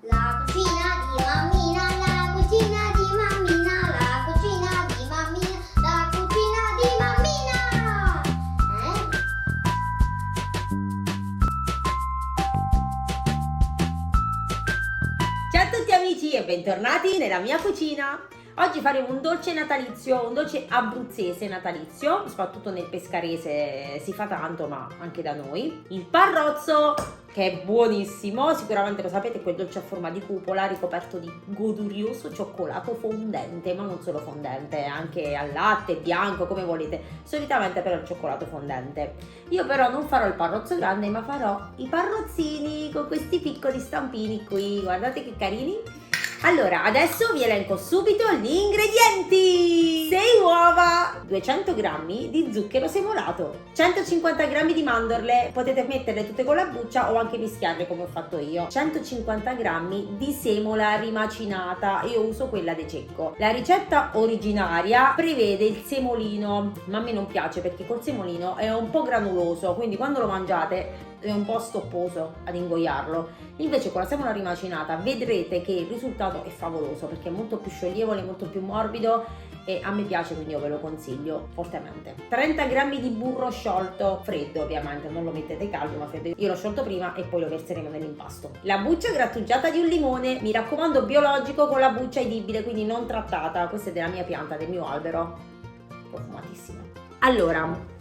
La cucina di mammina, la cucina di mammina, la cucina di mammina, la cucina di mammina. Ciao a tutti amici e bentornati nella mia cucina. Oggi faremo un dolce natalizio, un dolce abruzzese natalizio, soprattutto nel pescarese si fa tanto, ma anche da noi. Il parrozzo, che è buonissimo, sicuramente lo sapete, quel dolce a forma di cupola ricoperto di godurioso cioccolato fondente, ma non solo fondente, anche al latte, bianco, come volete. Solitamente però il cioccolato fondente. Io però non farò il parrozzo grande, ma farò i parrozzini con questi piccoli stampini qui, guardate che carini. Allora, adesso vi elenco subito gli ingredienti. 6 uova, 200 g di zucchero semolato, 150 g di mandorle, potete metterle tutte con la buccia o anche mischiarle come ho fatto io, 150 g di semola rimacinata, io uso quella De Cecco. La ricetta originaria prevede il semolino, ma a me non piace perché col semolino è un po' granuloso, quindi quando lo mangiate è un po' stopposo ad ingoiarlo. Invece con la semola rimacinata vedrete che il risultato è favoloso perché è molto più scioglievole, molto più morbido e a me piace, quindi io ve lo consiglio fortemente. 30 g di burro sciolto, freddo ovviamente, non lo mettete caldo ma freddo. Io l'ho sciolto prima e poi lo verseremo nell'impasto. La buccia grattugiata di un limone, mi raccomando biologico con la buccia edibile, quindi non trattata. Questa è della mia pianta, del mio albero, profumatissima. Allora,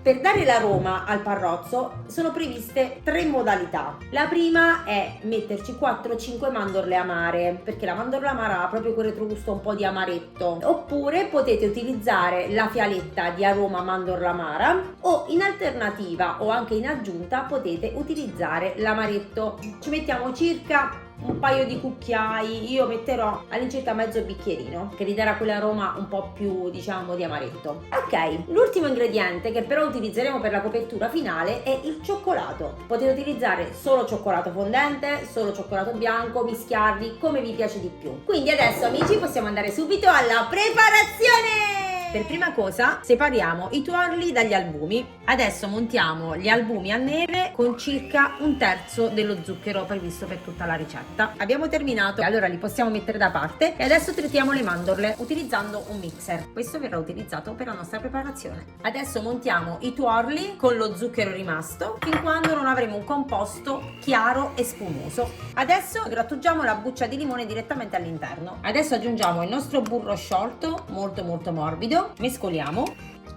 per dare l'aroma al parrozzo sono previste 3 modalità. La prima è metterci 4-5 mandorle amare, perché la mandorla amara ha proprio quel retrogusto un po' di amaretto. Oppure potete utilizzare la fialetta di aroma mandorla amara, o in alternativa o anche in aggiunta potete utilizzare l'amaretto. Ci mettiamo circa un paio di cucchiai, io metterò all'incirca mezzo bicchierino che gli darà quell'aroma un po' più, diciamo, di amaretto. Ok, l'ultimo ingrediente che però utilizzeremo per la copertura finale è il cioccolato. Potete utilizzare solo cioccolato fondente, solo cioccolato bianco, mischiarli come vi piace di più. Quindi adesso amici possiamo andare subito alla preparazione! Per prima cosa separiamo i tuorli dagli albumi. Adesso montiamo gli albumi a neve con circa 1/3 dello zucchero previsto per tutta la ricetta. Abbiamo terminato, allora li possiamo mettere da parte e adesso trittiamo le mandorle utilizzando un mixer. Questo verrà utilizzato per la nostra preparazione. Adesso montiamo i tuorli con lo zucchero rimasto fin quando non avremo un composto chiaro e spumoso. Adesso grattugiamo la buccia di limone direttamente all'interno. Adesso aggiungiamo il nostro burro sciolto, molto morbido. Mescoliamo,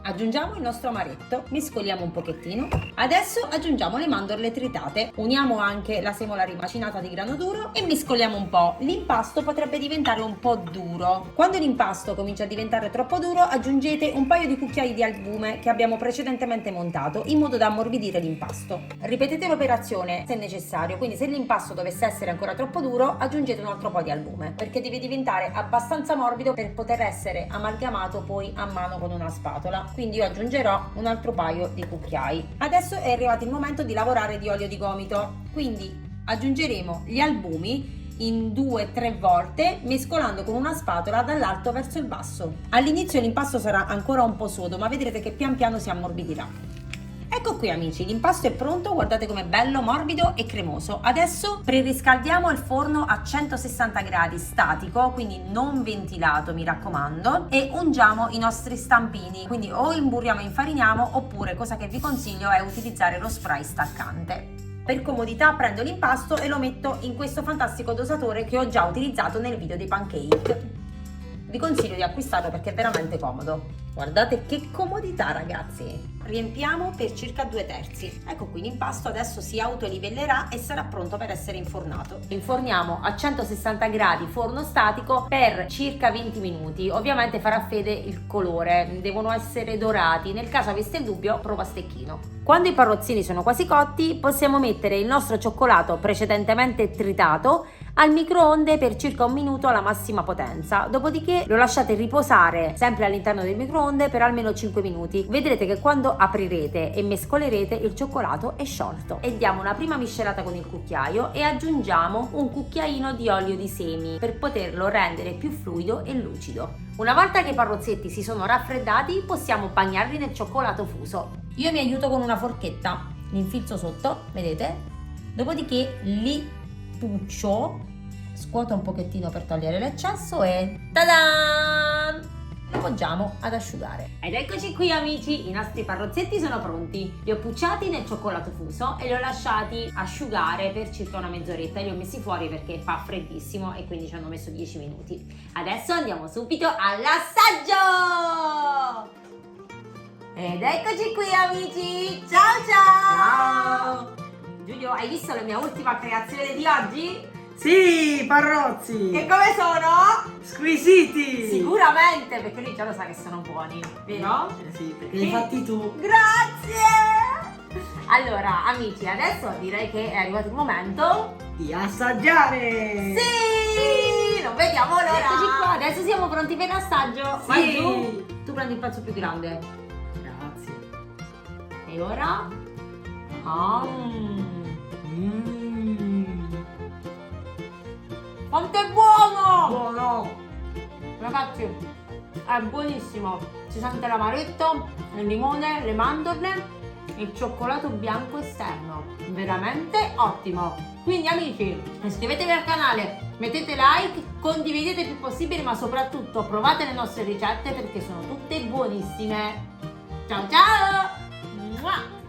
aggiungiamo il nostro amaretto, mescoliamo un pochettino. Adesso aggiungiamo le mandorle tritate, uniamo anche la semola rimacinata di grano duro e mescoliamo un po'. L'impasto potrebbe diventare un po' duro. Quando l'impasto comincia a diventare troppo duro, aggiungete un paio di cucchiai di albume che abbiamo precedentemente montato in modo da ammorbidire l'impasto. Ripetete l'operazione se necessario, quindi se l'impasto dovesse essere ancora troppo duro, aggiungete un altro po' di albume perché deve diventare abbastanza morbido per poter essere amalgamato poi a mano con una spatola. Quindi io aggiungerò un altro paio di cucchiai. Adesso è arrivato il momento di lavorare di olio di gomito, quindi aggiungeremo gli albumi in 2-3 volte mescolando con una spatola dall'alto verso il basso. All'inizio l'impasto sarà ancora un po' sodo, ma vedrete che pian piano si ammorbidirà. Ecco qui amici, l'impasto è pronto, guardate com'è bello, morbido e cremoso. Adesso preriscaldiamo il forno a 160 gradi statico, quindi non ventilato mi raccomando, e ungiamo i nostri stampini, quindi o imburriamo e infariniamo oppure, cosa che vi consiglio, è utilizzare lo spray staccante. Per comodità prendo l'impasto e lo metto in questo fantastico dosatore che ho già utilizzato nel video dei pancake. Vi consiglio di acquistarlo perché è veramente comodo. Guardate che comodità ragazzi! Riempiamo per circa 2/3. Ecco qui l'impasto adesso si autolivellerà e sarà pronto per essere infornato. Inforniamo a 160 gradi forno statico per circa 20 minuti. Ovviamente farà fede il colore, devono essere dorati. Nel caso aveste il dubbio, prova stecchino. Quando i parrozzini sono quasi cotti, possiamo mettere il nostro cioccolato precedentemente tritato al microonde per circa 1 minuto alla massima potenza, dopodiché lo lasciate riposare sempre all'interno del microonde per almeno 5 minuti. Vedrete che quando aprirete e mescolerete il cioccolato è sciolto. E diamo una prima miscelata con il cucchiaio e aggiungiamo un cucchiaino di olio di semi per poterlo rendere più fluido e lucido. Una volta che i parrozzetti si sono raffreddati, possiamo bagnarli nel cioccolato fuso. Io mi aiuto con una forchetta, li infilzo sotto, vedete? Dopodiché li puccio scuoto un pochettino per togliere l'eccesso e tada! Lo poggiamo ad asciugare. Ed eccoci qui amici, i nostri parrozzetti sono pronti. Li ho pucciati nel cioccolato fuso e li ho lasciati asciugare per circa una mezz'oretta. Li ho messi fuori perché fa freddissimo e quindi ci hanno messo 10 minuti. Adesso andiamo subito all'assaggio! Ed eccoci qui amici, ciao ciao! Giulio, hai visto la mia ultima creazione di oggi? Sì, Parrozzi! Che come sono? Squisiti! Sicuramente, perché lui già lo sa che sono buoni, vero? Sì, perché li hai fatti tu. Grazie! Allora, amici, adesso direi che è arrivato il momento Di assaggiare! Sì! Non vediamo l'ora! Eccoci qua, adesso siamo pronti per l'assaggio. Sì. Vai giù, tu prendi il pezzo più grande. Grazie. E ora? Quanto è buono! Buono! Ragazzi, è buonissimo. Si sente l'amaretto, il limone, le mandorle, il cioccolato bianco esterno. Veramente ottimo. Quindi amici, iscrivetevi al canale, mettete like, condividete il più possibile, ma soprattutto provate le nostre ricette perché sono tutte buonissime. Ciao ciao! Mua!